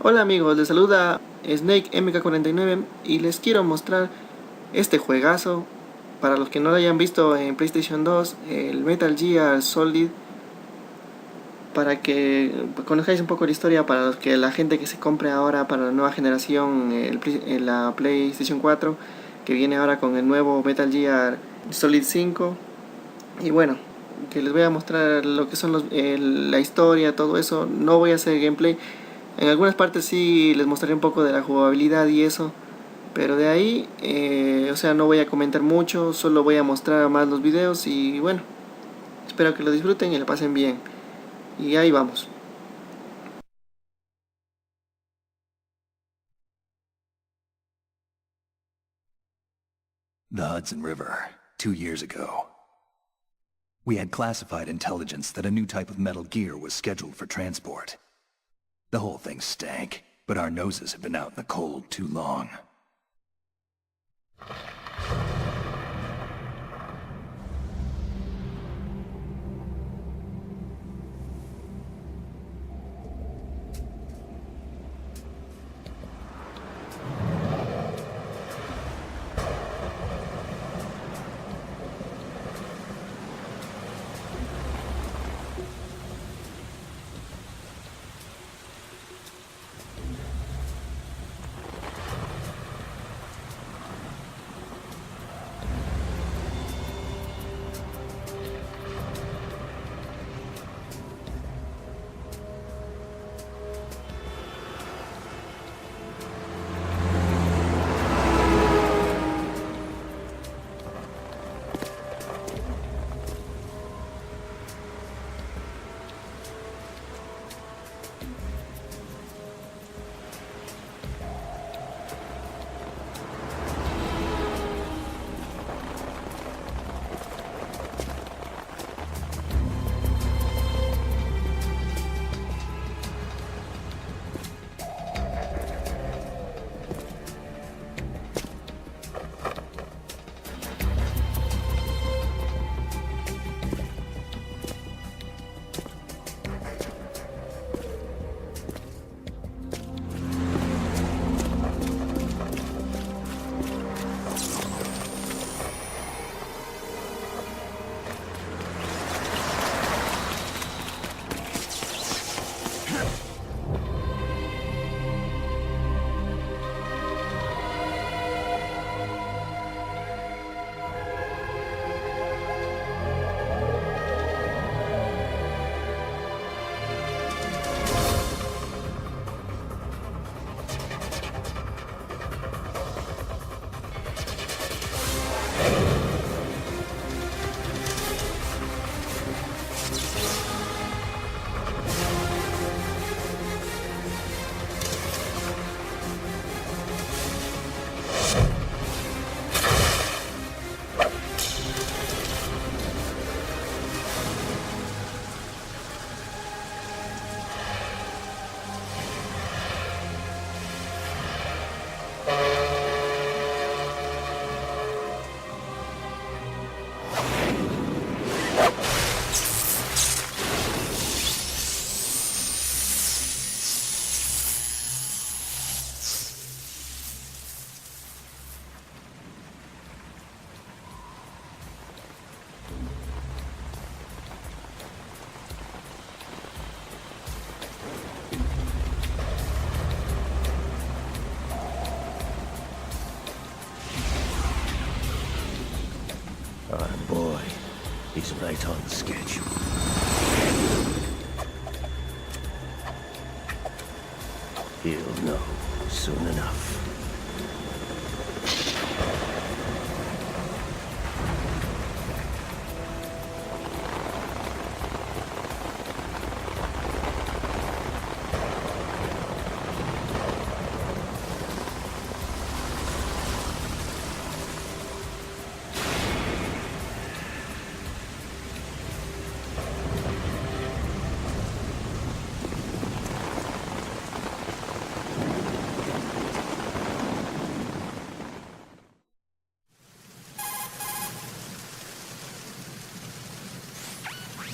Hola amigos, les saluda Snake MK49 y les quiero mostrar este juegazo. Para los que no lo hayan visto en PlayStation 2, el Metal Gear Solid, para que conozcáis un poco la historia, para los que la gente que se compre ahora para la nueva generación, la PlayStation 4, que viene ahora con el nuevo Metal Gear Solid 5. Y bueno, que les voy a mostrar lo que son la historia, todo eso. No voy a hacer gameplay. En algunas partes sí les mostraré un poco de la jugabilidad y eso. Pero de ahí, o sea, no voy a comentar mucho. Solo voy a mostrar más los videos. Y bueno, espero que lo disfruten y lo pasen bien. Y ahí vamos. The Hudson River, 2 years ago. We had classified intelligence that a new type of Metal Gear was scheduled for transport. The whole thing stank, but our noses had been out in the cold too long. Oh boy, he's right on schedule. He'll know soon enough.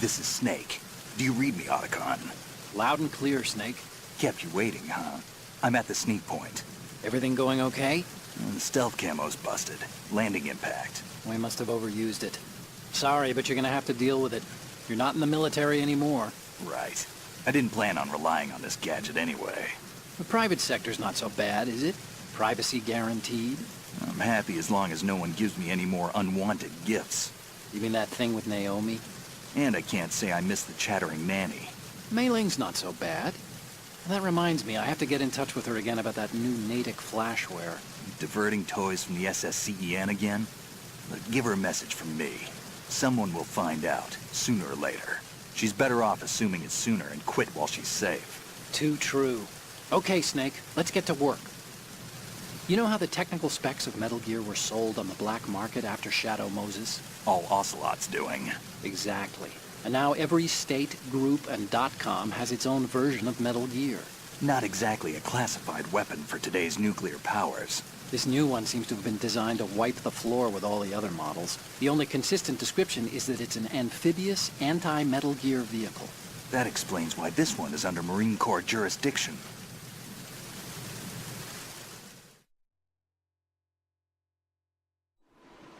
This is Snake. Do you read me, Otacon? Loud and clear, Snake. Kept you waiting, huh? I'm at the sneak point. Everything going okay? The stealth camo's busted. Landing impact. We must have overused it. Sorry, but you're gonna have to deal with it. You're not in the military anymore. Right. I didn't plan on relying on this gadget anyway. The private sector's not so bad, is it? Privacy guaranteed? I'm happy as long as no one gives me any more unwanted gifts. You mean that thing with Naomi? And I can't say I miss the chattering nanny. Mei Ling's not so bad. That reminds me, I have to get in touch with her again about that new Natick flashware. Diverting toys from the SSCEN again? Look, give her a message from me. Someone will find out, sooner or later. She's better off assuming it's sooner and quit while she's safe. Too true. Okay, Snake, let's get to work. You know how the technical specs of Metal Gear were sold on the black market after Shadow Moses? All Ocelot's doing. Exactly. And now every state, group, and .com has its own version of Metal Gear. Not exactly a classified weapon for today's nuclear powers. This new one seems to have been designed to wipe the floor with all the other models. The only consistent description is that it's an amphibious, anti-Metal Gear vehicle. That explains why this one is under Marine Corps jurisdiction.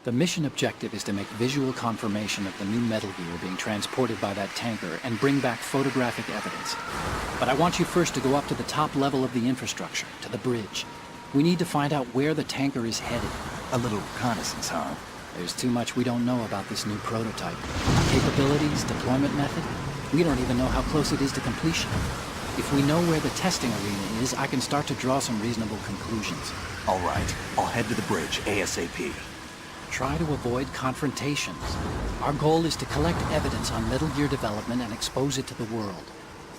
The mission objective is to make visual confirmation of the new Metal Gear being transported by that tanker and bring back photographic evidence. But I want you first to go up to the top level of the infrastructure, to the bridge. We need to find out where the tanker is headed. A little reconnaissance, huh? There's too much we don't know about this new prototype. Capabilities, deployment method. We don't even know how close it is to completion. If we know where the testing arena is, I can start to draw some reasonable conclusions. All right, I'll head to the bridge ASAP. Try to avoid confrontations. Our goal is to collect evidence on Metal Gear development and expose it to the world.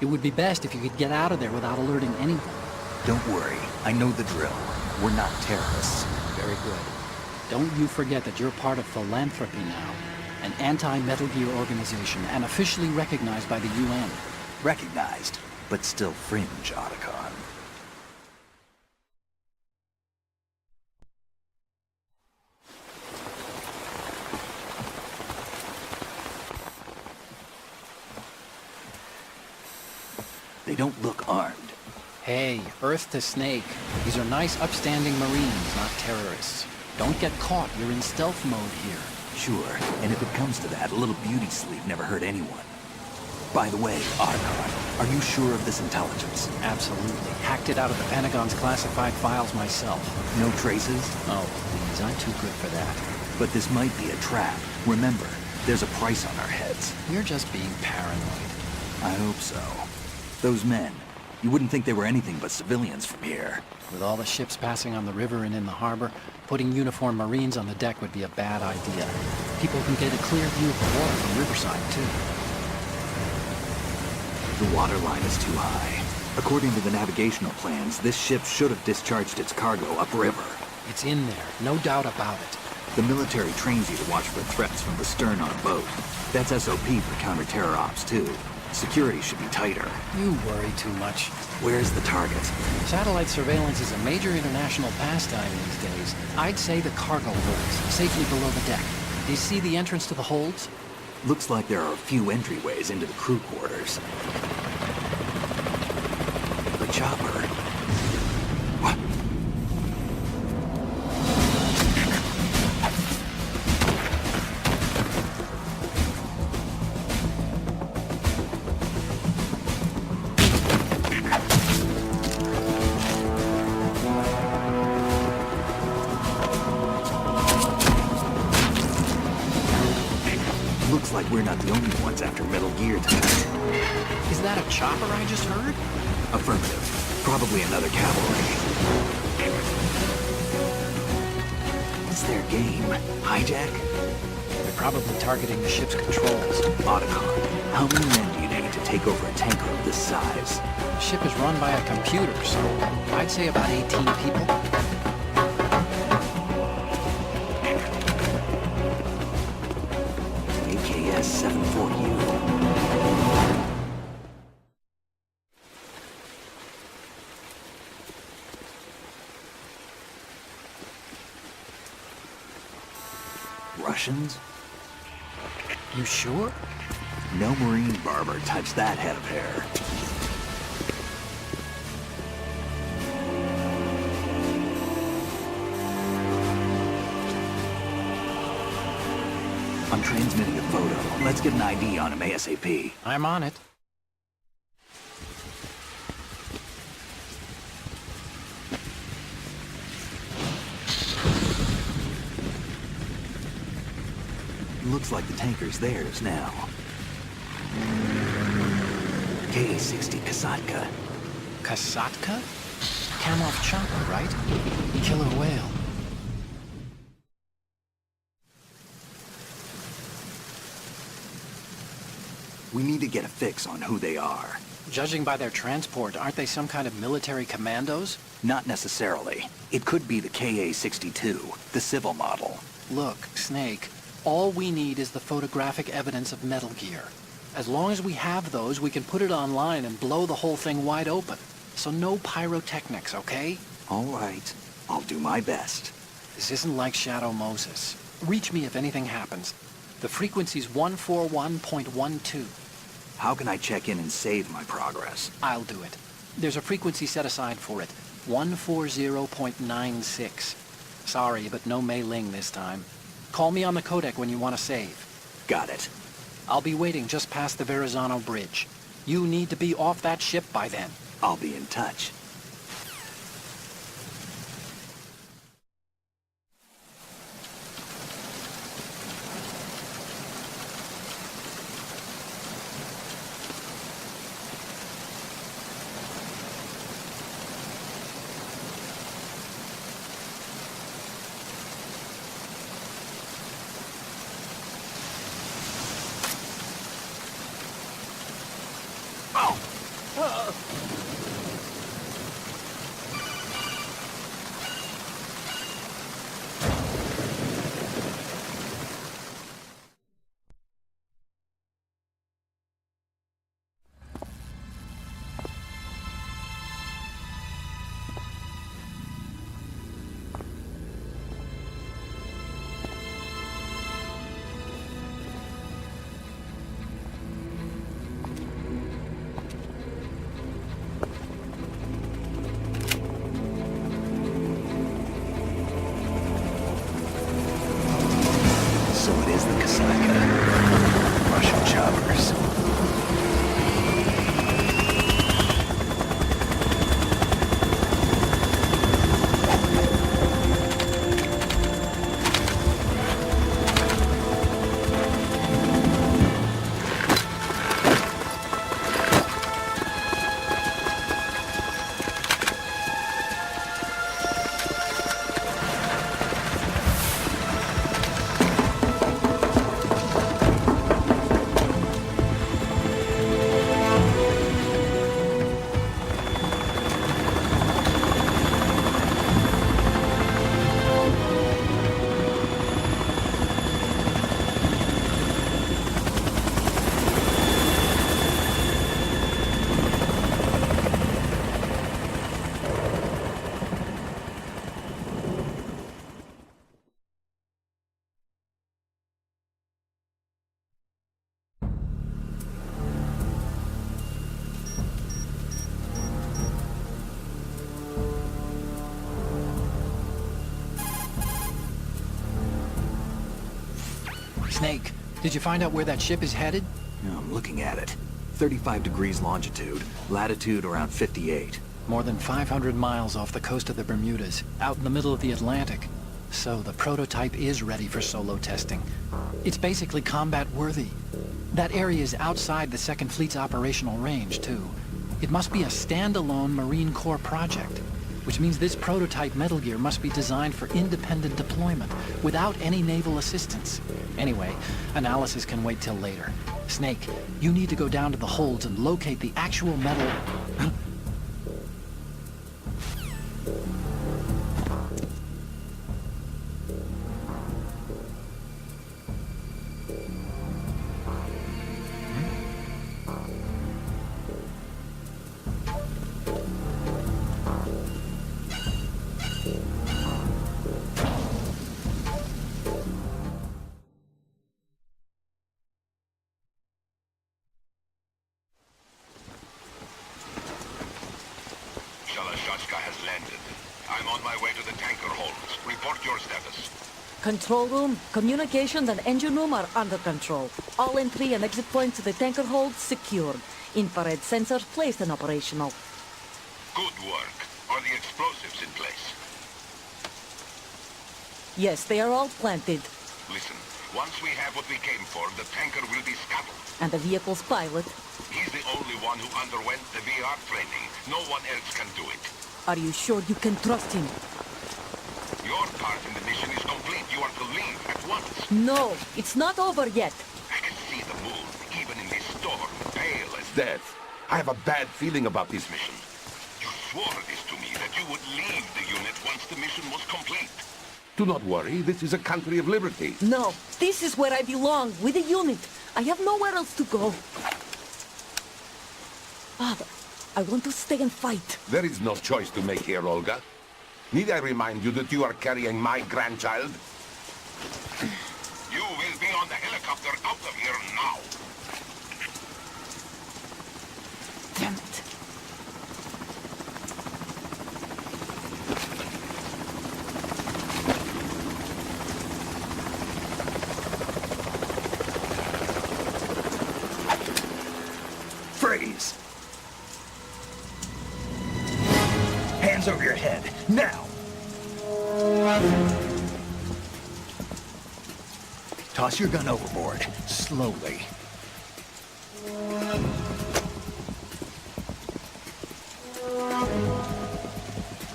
It would be best if you could get out of there without alerting anyone. Don't worry, I know the drill. We're not terrorists. Very good. Don't you forget that you're part of Philanthropy now, an anti-Metal Gear organization and officially recognized by the UN. Recognized, but still fringe, Otacon. They don't look armed. Hey, Earth to Snake. These are nice, upstanding Marines, not terrorists. Don't get caught. You're in stealth mode here. Sure, and if it comes to that, a little beauty sleep never hurt anyone. By the way, Otacon, are you sure of this intelligence? Absolutely. Hacked it out of the Pentagon's classified files myself. No traces? Oh, please, I'm too good for that. But this might be a trap. Remember, there's a price on our heads. You're just being paranoid. I hope so. Those men, you wouldn't think they were anything but civilians from here. With all the ships passing on the river and in the harbor, putting uniformed Marines on the deck would be a bad idea. People can get a clear view of the water from Riverside, too. The water line is too high. According to the navigational plans, this ship should have discharged its cargo upriver. It's in there, no doubt about it. The military trains you to watch for threats from the stern on a boat. That's SOP for counter-terror ops, too. Security should be tighter. You worry too much. Where's the target? Satellite surveillance is a major international pastime these days. I'd say the cargo holds, safely below the deck. Do you see the entrance to the holds? Looks like there are a few entryways into the crew quarters. The chopper. What? Looks like we're not the only ones after Metal Gear tonight. Is that a chopper I just heard? Affirmative. Probably another cavalry. What's their game? Hijack? They're probably targeting the ship's controls. Otacon, how many men do you need to take over a tanker of this size? The ship is run by a computer, so I'd say about 18 people. AKS 74U. Russians? You sure? No Marine barber touched that head of hair. I'm transmitting a photo. Let's get an ID on him ASAP. I'm on it. Looks like the tanker's theirs now. K-60 Kasatka. Kasatka? Kamov chopper, right? Killer whale. We need to get a fix on who they are. Judging by their transport, aren't they some kind of military commandos? Not necessarily. It could be the KA-62, the civil model. Look, Snake, all we need is the photographic evidence of Metal Gear. As long as we have those, we can put it online and blow the whole thing wide open. So no pyrotechnics, okay? All right. I'll do my best. This isn't like Shadow Moses. Reach me if anything happens. The frequency's 141.12. How can I check in and save my progress? I'll do it. There's a frequency set aside for it. 140.96. Sorry, but no Mei Ling this time. Call me on the codec when you want to save. Got it. I'll be waiting just past the Verrazano Bridge. You need to be off that ship by then. I'll be in touch. So it is the Kasatka. Russian choppers. Snake, did you find out where that ship is headed? I'm looking at it. 35 degrees longitude, latitude around 58. More than 500 miles off the coast of the Bermudas, out in the middle of the Atlantic. So the prototype is ready for solo testing. It's basically combat-worthy. That area is outside the Second Fleet's operational range, too. It must be a standalone Marine Corps project, which means this prototype Metal Gear must be designed for independent deployment, without any naval assistance. Anyway, analysis can wait till later. Snake, you need to go down to the holds and locate the actual metal... Has landed. I'm on my way to the tanker holds. Report your status. Control room, communications, and engine room are under control. All entry and exit points to the tanker hold secured. Infrared sensors placed and operational. Good work. Are the explosives in place? Yes, they are all planted. Listen, once we have what we came for, the tanker will be scuttled. And the vehicle's pilot. He's the only one who underwent the VR training. No one else can do it. Are you sure you can trust him? Your part in the mission is complete. You are to leave at once. No, it's not over yet. I can see the moon, even in this storm, pale as death. I have a bad feeling about this mission. You swore this to me, that you would leave the unit once the mission was complete. Do not worry, this is a country of liberty. No, this is where I belong, with the unit. I have nowhere else to go. Father, I want to stay and fight. There is no choice to make here, Olga. Need I remind you that you are carrying my grandchild? You will be on the helicopter out of here now. Damn it. Freeze! Hands over your head, now! Toss your gun overboard, slowly.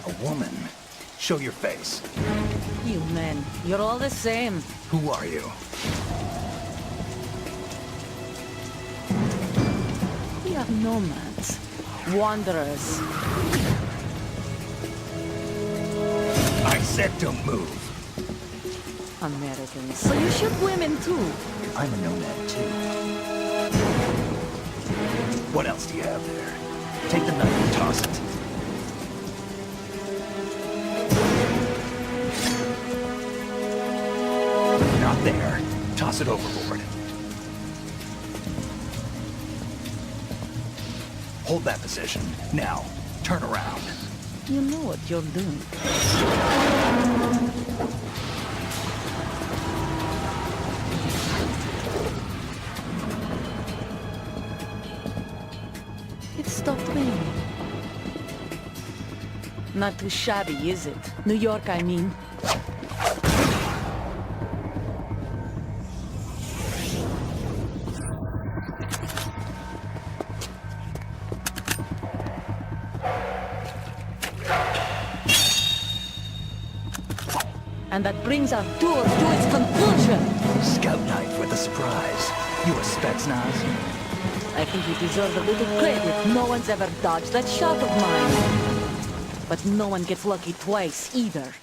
A woman. Show your face. You men, you're all the same. Who are you? We are nomads. Wanderers. I said don't move. Americans. So you shoot women too. I'm a nomad too. What else do you have there? Take the knife and toss it. Not there. Toss it overboard. Hold that position. Now, turn around. You know what you're doing. It stopped raining. Not too shabby, is it? New York, I mean. And that brings our tour to its conclusion. Scout knife with a surprise. You a Spetsnaz? I think you deserve a little credit. No one's ever dodged that shot of mine. But no one gets lucky twice, either.